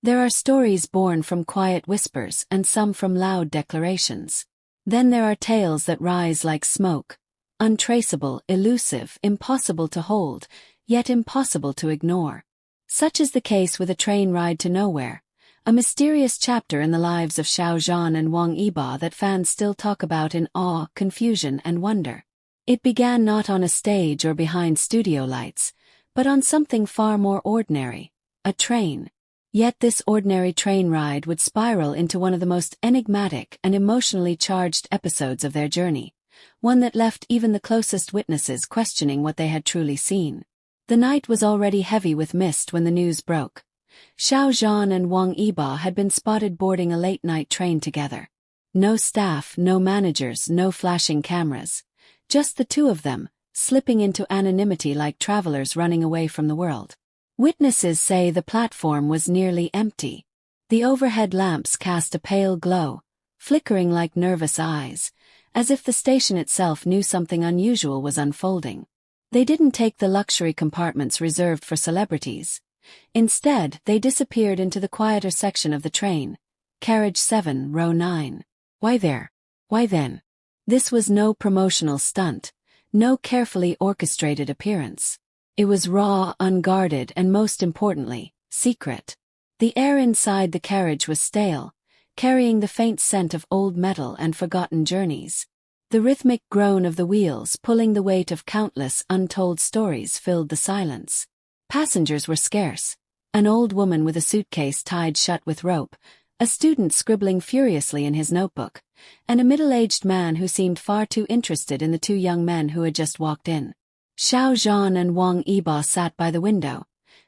There are stories born from quiet whispers and some from loud declarations. Then there are tales that rise like smoke, untraceable, elusive, impossible to hold, yet impossible to ignore. Such is the case with A Train Ride to Nowhere, a mysterious chapter in the lives of Xiao, Zhan and Wang that fans still talk about in awe, confusion and wonder. It began not on a stage or behind studio lights, but on something far more ordinary, a train. Yet this ordinary train ride would spiral into one of the most enigmatic and emotionally charged episodes of their journey, one that left even the closest witnesses questioning what they had truly seen. The night was already heavy with mist when the news broke. Xiao Zhan and Wang had been spotted boarding a late-night train together. No staff, no managers, no flashing cameras. Just the two of them, slipping into anonymity like travelers running away from the world. Witnesses say the platform was nearly empty. The overhead lamps cast a pale glow, flickering like nervous eyes, as if the station itself knew something unusual was unfolding. They didn't take the luxury compartments reserved for celebrities. Instead, they disappeared into the quieter section of the train, carriage 7, row 9. Why there? Why then? This was no promotional stunt, no carefully orchestrated appearance. It was raw, unguarded, and most importantly, secret. The air inside the carriage was stale, carrying the faint scent of old metal and forgotten journeys. The rhythmic groan of the wheels pulling the weight of countless untold stories filled the silence. Passengers were scarce. An old woman with a suitcase tied shut with rope, a student scribbling furiously in his notebook, and a middle-aged man who seemed far too interested in the two young men who had just walked in. Xiao Zhan and Wang sat by the window,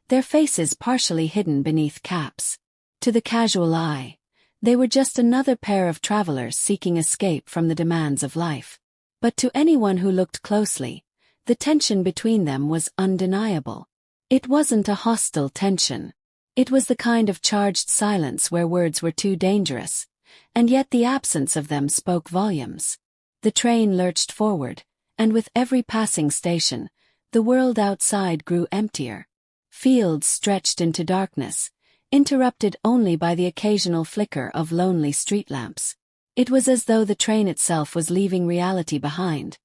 their faces partially hidden beneath caps. To the casual eye, they were just another pair of travelers seeking escape from the demands of life. But to anyone who looked closely, the tension between them was undeniable. It wasn't a hostile tension. It was the kind of charged silence where words were too dangerous, and yet the absence of them spoke volumes. The train lurched forward, and with every passing station, the world outside grew emptier. Fields stretched into darkness, interrupted only by the occasional flicker of lonely street lamps. It was as though the train itself was leaving reality behind,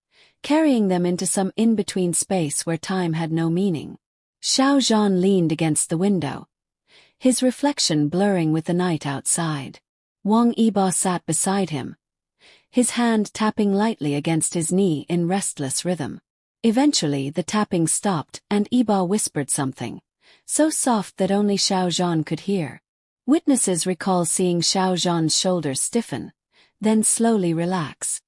carrying them into some in-between space where time had no meaning. Xiao Zhan leaned against the window, his reflection blurring with the night outside. Wang sat beside him, his hand tapping lightly against his knee in restless rhythm. Eventually the tapping stopped and whispered something, so soft that only Xiao Zhan could hear. Witnesses recall seeing Xiao Zhan's shoulders stiffen, then slowly relax.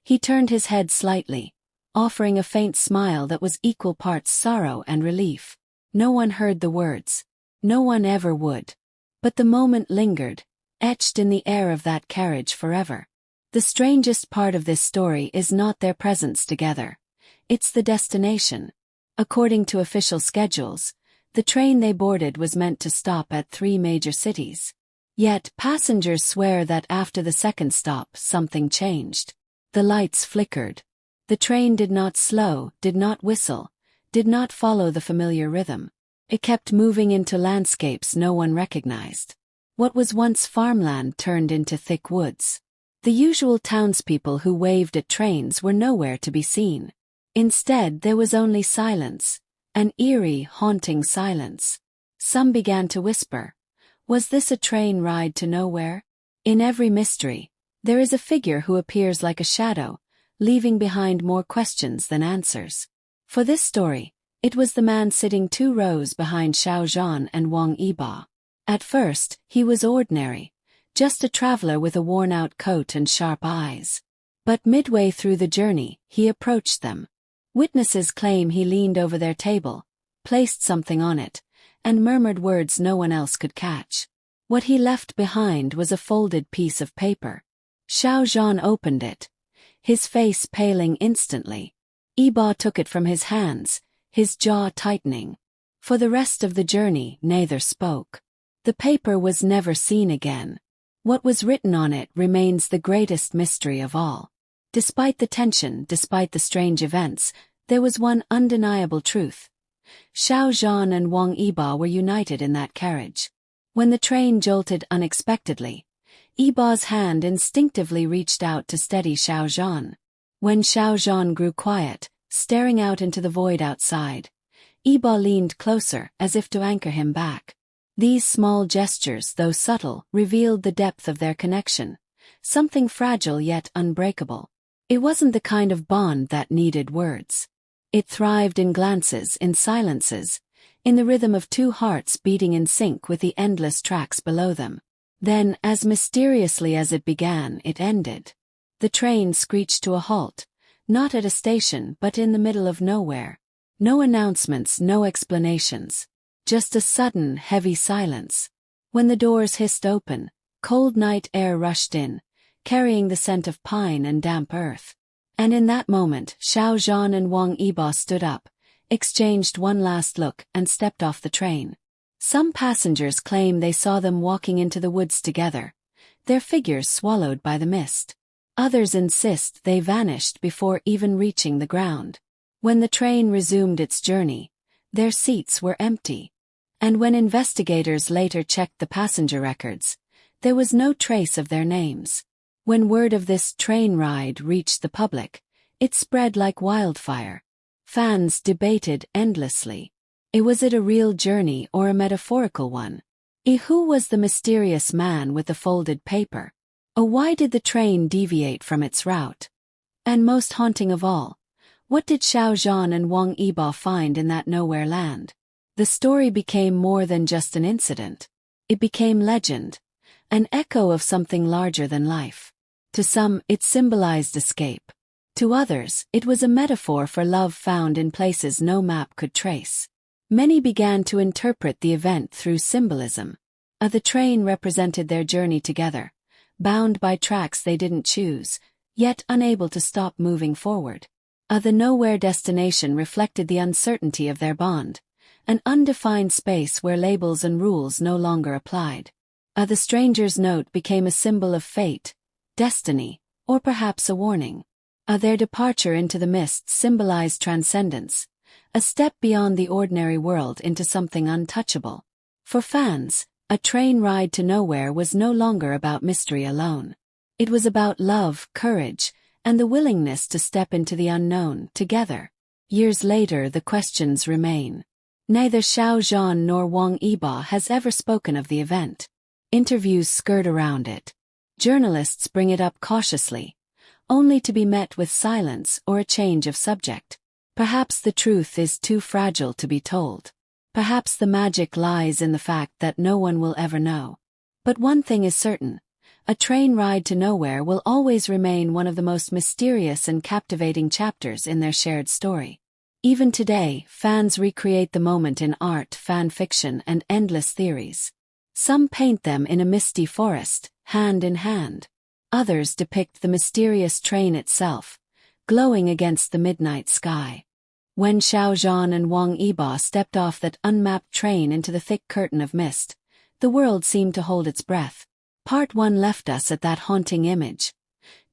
He turned his head slightly, offering a faint smile that was equal parts sorrow and relief. No one heard the words. No one ever would. But the moment lingered, etched in the air of that carriage forever. The strangest part of this story is not their presence together. It's the destination. According to official schedules, the train they boarded was meant to stop at 3 major cities. Yet, passengers swear that after the second stop, something changed. The lights flickered. The train did not slow, did not whistle, did not follow the familiar rhythm. It kept moving into landscapes no one recognized. What was once farmland turned into thick woods. The usual townspeople who waved at trains were nowhere to be seen. Instead, there was only silence, an eerie, haunting silence. Some began to whisper, "Was this a train ride to nowhere?" In every mystery, there is a figure who appears like a shadow, leaving behind more questions than answers. For this story, it was the man sitting 2 rows behind Xiao Zhan and Wang Yibo. At first, he was ordinary, just a traveler with a worn-out coat and sharp eyes. But midway through the journey, he approached them. Witnesses claim he leaned over their table, placed something on it, and murmured words no one else could catch. What he left behind was a folded piece of paper. Xiao Zhan opened it, his face paling instantly. Yibo took it from his hands, his jaw tightening. For the rest of the journey, neither spoke. The paper was never seen again. What was written on it remains the greatest mystery of all. Despite the tension, despite the strange events, there was one undeniable truth. Xiao Zhan and Wang were united in that carriage. When the train jolted unexpectedly, Yibo's hand instinctively reached out to steady Zhan. When Zhan grew quiet, staring out into the void outside, Yibo leaned closer as if to anchor him back. These small gestures, though subtle, revealed the depth of their connection, something fragile yet unbreakable. It wasn't the kind of bond that needed words. It thrived in glances, in silences, in the rhythm of two hearts beating in sync with the endless tracks below them. Then, as mysteriously as it began, it ended. The train screeched to a halt, not at a station but in the middle of nowhere. No announcements, no explanations. Just a sudden, heavy silence. When the doors hissed open, cold night air rushed in, carrying the scent of pine and damp earth. And in that moment, Zhan and Wang Yibo stood up, exchanged one last look, and stepped off the train. Some passengers claim they saw them walking into the woods together, their figures swallowed by the mist. Others insist they vanished before even reaching the ground. When the train resumed its journey, their seats were empty. And when investigators later checked the passenger records, there was no trace of their names. When word of this train ride reached the public, it spread like wildfire. Fans debated endlessly. Was it a real journey or a metaphorical one? Who was the mysterious man with the folded paper? Why did the train deviate from its route? And most haunting of all, what did Zhan and Wang Yibo find in that nowhere land? The story became more than just an incident. It became legend, an echo of something larger than life. To some, it symbolized escape. To others, it was a metaphor for love found in places no map could trace. Many began to interpret the event through symbolism. The train represented their journey together, bound by tracks they didn't choose, yet unable to stop moving forward. The nowhere destination reflected the uncertainty of their bond, an undefined space where labels and rules no longer applied. The stranger's note became a symbol of fate, destiny, or perhaps a warning. Their departure into the mist symbolized transcendence, a step beyond the ordinary world into something untouchable. For fans, a train ride to nowhere was no longer about mystery alone. It was about love, courage, and the willingness to step into the unknown together. Years later, the questions remain. Neither Zhan nor Wang Yibo has ever spoken of the event. Interviews skirt around it. Journalists bring it up cautiously, only to be met with silence or a change of subject. Perhaps the truth is too fragile to be told. Perhaps the magic lies in the fact that no one will ever know. But one thing is certain. A train ride to nowhere will always remain one of the most mysterious and captivating chapters in their shared story. Even today, fans recreate the moment in art, fan fiction, and endless theories. Some paint them in a misty forest, hand in hand. Others depict the mysterious train itself, glowing against the midnight sky. When Zhan and Wang Yibo stepped off that unmapped train into the thick curtain of mist, the world seemed to hold its breath. Part 1 left us at that haunting image.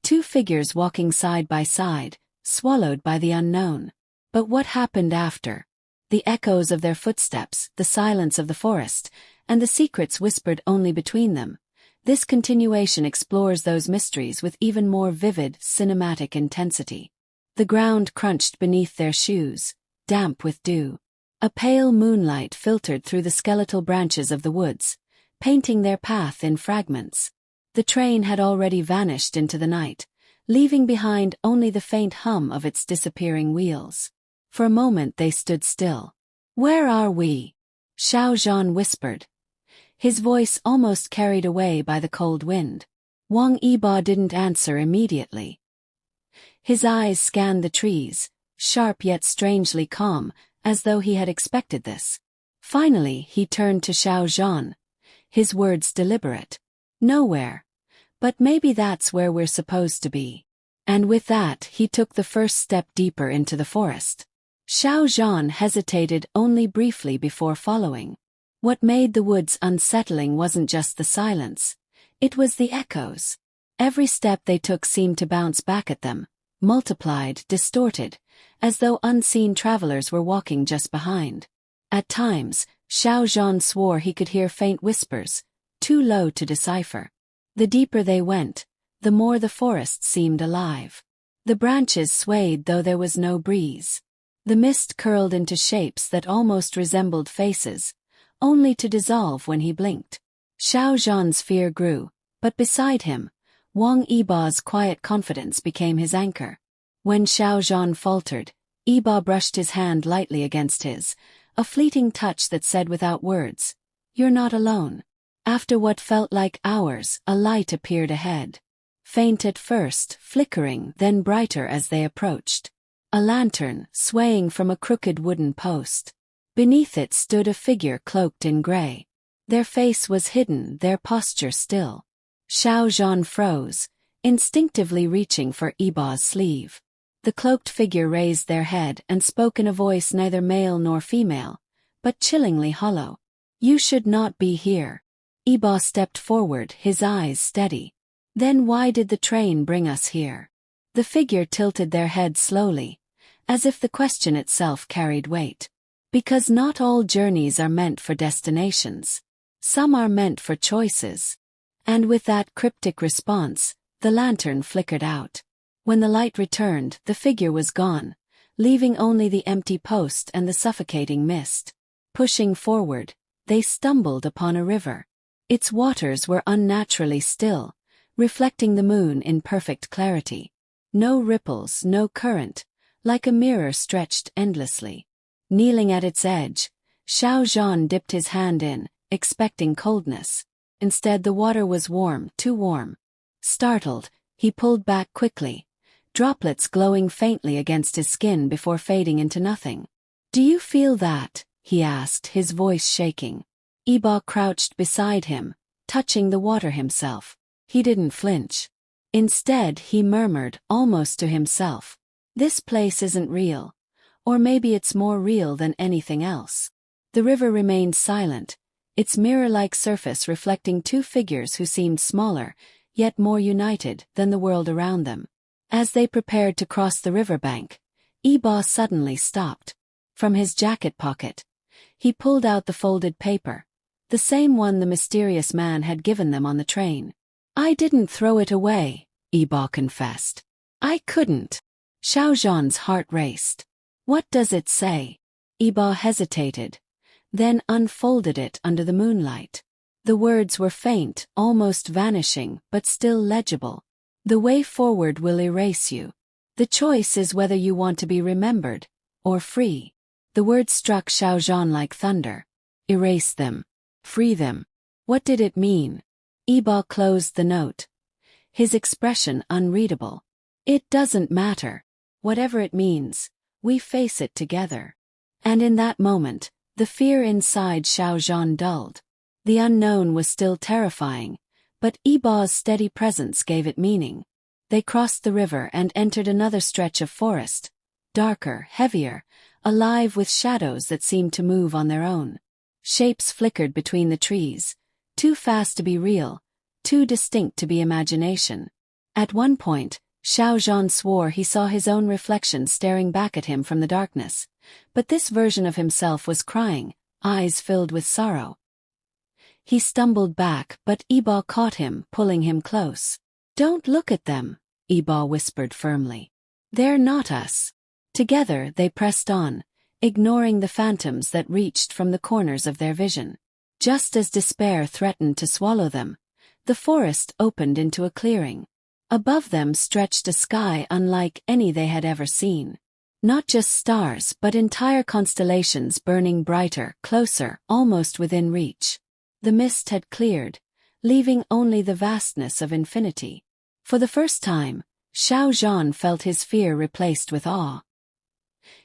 Two figures walking side by side, swallowed by the unknown. But what happened after? The echoes of their footsteps, the silence of the forest, and the secrets whispered only between them. This continuation explores those mysteries with even more vivid, cinematic intensity. The ground crunched beneath their shoes, damp with dew. A pale moonlight filtered through the skeletal branches of the woods, painting their path in fragments. The train had already vanished into the night, leaving behind only the faint hum of its disappearing wheels. For a moment they stood still. "Where are we?" Zhan whispered, his voice almost carried away by the cold wind. Wang Yibo didn't answer immediately. His eyes scanned the trees, sharp yet strangely calm, as though he had expected this. Finally he turned to Zhan, his words deliberate. "Nowhere. But maybe that's where we're supposed to be." And with that he took the first step deeper into the forest. Zhan hesitated only briefly before following. What made the woods unsettling wasn't just the silence, it was the echoes. Every step they took seemed to bounce back at them, multiplied, distorted, as though unseen travelers were walking just behind. At times, Xiao Zhan swore he could hear faint whispers, too low to decipher. The deeper they went, the more the forest seemed alive. The branches swayed though there was no breeze. The mist curled into shapes that almost resembled faces, only to dissolve when he blinked. Xiao Zhan's fear grew, but beside him, Wang Yibo's quiet confidence became his anchor. When Xiao Zhan faltered, Yibo brushed his hand lightly against his, a fleeting touch that said without words, "You're not alone." After what felt like hours, a light appeared ahead. Faint at first, flickering, then brighter as they approached. A lantern, swaying from a crooked wooden post. Beneath it stood a figure cloaked in gray. Their face was hidden, their posture still. Xiao Zhan froze, instinctively reaching for Yibo's sleeve. The cloaked figure raised their head and spoke in a voice neither male nor female, but chillingly hollow. "You should not be here." Yibo stepped forward, his eyes steady. "Then why did the train bring us here?" The figure tilted their head slowly, as if the question itself carried weight. "Because not all journeys are meant for destinations. Some are meant for choices." And with that cryptic response, the lantern flickered out. When the light returned, the figure was gone, leaving only the empty post and the suffocating mist. Pushing forward, they stumbled upon a river. Its waters were unnaturally still, reflecting the moon in perfect clarity. No ripples, no current, like a mirror stretched endlessly. Kneeling at its edge, Xiao Zhan dipped his hand in, expecting coldness. Instead the water was warm, too warm. Startled, he pulled back quickly, droplets glowing faintly against his skin before fading into nothing. "Do you feel that?" he asked, his voice shaking. Yibo crouched beside him, touching the water himself. He didn't flinch. Instead, he murmured, almost to himself, "This place isn't real. Or maybe it's more real than anything else." The river remained silent, its mirror-like surface reflecting two figures who seemed smaller, yet more united, than the world around them. As they prepared to cross the riverbank, Yibo suddenly stopped. From his jacket pocket, he pulled out the folded paper, the same one the mysterious man had given them on the train. "I didn't throw it away," Yibo confessed. "I couldn't." Xiao Zhan's heart raced. "What does it say?" Yibo hesitated, then unfolded it under the moonlight. The words were faint, almost vanishing, but still legible. "The way forward will erase you. The choice is whether you want to be remembered, or free." The words struck Xiao Zhan like thunder. Erase them. Free them. What did it mean? Yibo closed the note, his expression unreadable. "It doesn't matter. Whatever it means, we face it together." And in that moment, the fear inside Xiao Zhan dulled. The unknown was still terrifying, but Yibo's steady presence gave it meaning. They crossed the river and entered another stretch of forest, darker, heavier, alive with shadows that seemed to move on their own. Shapes flickered between the trees, too fast to be real, too distinct to be imagination. At one point, Xiao Zhan swore he saw his own reflection staring back at him from the darkness, but this version of himself was crying, eyes filled with sorrow. He stumbled back, but Yibo caught him, pulling him close. "Don't look at them," Yibo whispered firmly. "They're not us." Together they pressed on, ignoring the phantoms that reached from the corners of their vision. Just as despair threatened to swallow them, the forest opened into a clearing. Above them stretched a sky unlike any they had ever seen. Not just stars, but entire constellations burning brighter, closer, almost within reach. The mist had cleared, leaving only the vastness of infinity. For the first time, Xiao Zhan felt his fear replaced with awe.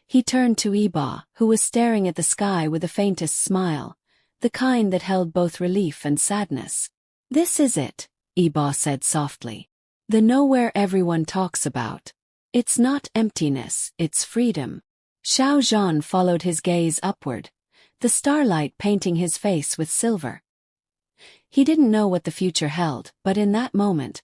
He turned to Yibo, who was staring at the sky with the faintest smile, the kind that held both relief and sadness. "This is it," Yibo said softly. "The nowhere everyone talks about. It's not emptiness, it's freedom." Xiao Zhan followed his gaze upward, the starlight painting his face with silver. He didn't know what the future held, but in that moment,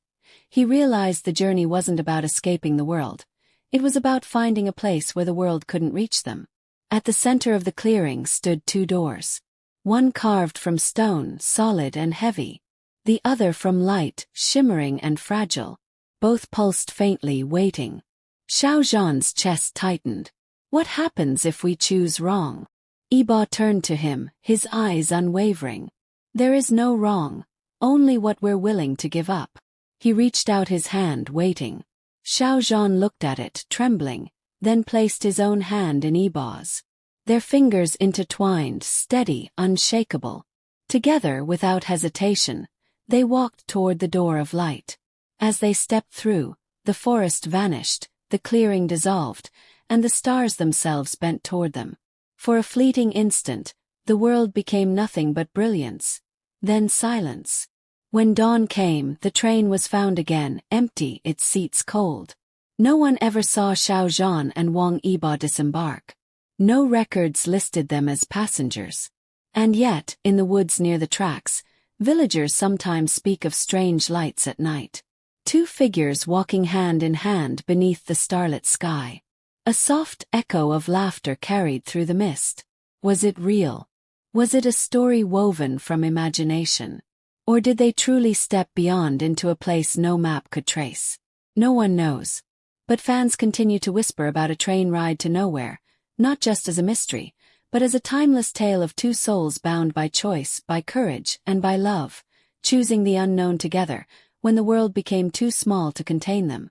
he realized the journey wasn't about escaping the world. It was about finding a place where the world couldn't reach them. At the center of the clearing stood two doors. one carved from stone, solid and heavy, the other from light, shimmering and fragile. Both pulsed faintly, waiting. Xiao Zhan's chest tightened. What happens if we choose wrong? Yibo turned to him, his eyes unwavering. There is no wrong, only what we're willing to give up. He reached out his hand, waiting. Xiao Zhan looked at it, trembling, then placed his own hand in Yibo's. Their fingers intertwined, steady, unshakable. Together, without hesitation, they walked toward the door of light. As they stepped through, the forest vanished, the clearing dissolved, and the stars themselves bent toward them. For a fleeting instant, the world became nothing but brilliance. Then silence. When dawn came, the train was found again, empty, its seats cold. No one ever saw Xiao Zhan and Wang Yibo disembark. No records listed them as passengers. And yet, in the woods near the tracks, villagers sometimes speak of strange lights at night. Two figures walking hand in hand beneath the starlit sky. A soft echo of laughter carried through the mist. Was it real? Was it a story woven from imagination? Or did they truly step beyond into a place no map could trace? No one knows. But fans continue to whisper about a train ride to nowhere, not just as a mystery, but as a timeless tale of two souls bound by choice, by courage, and by love, choosing the unknown together, when the world became too small to contain them.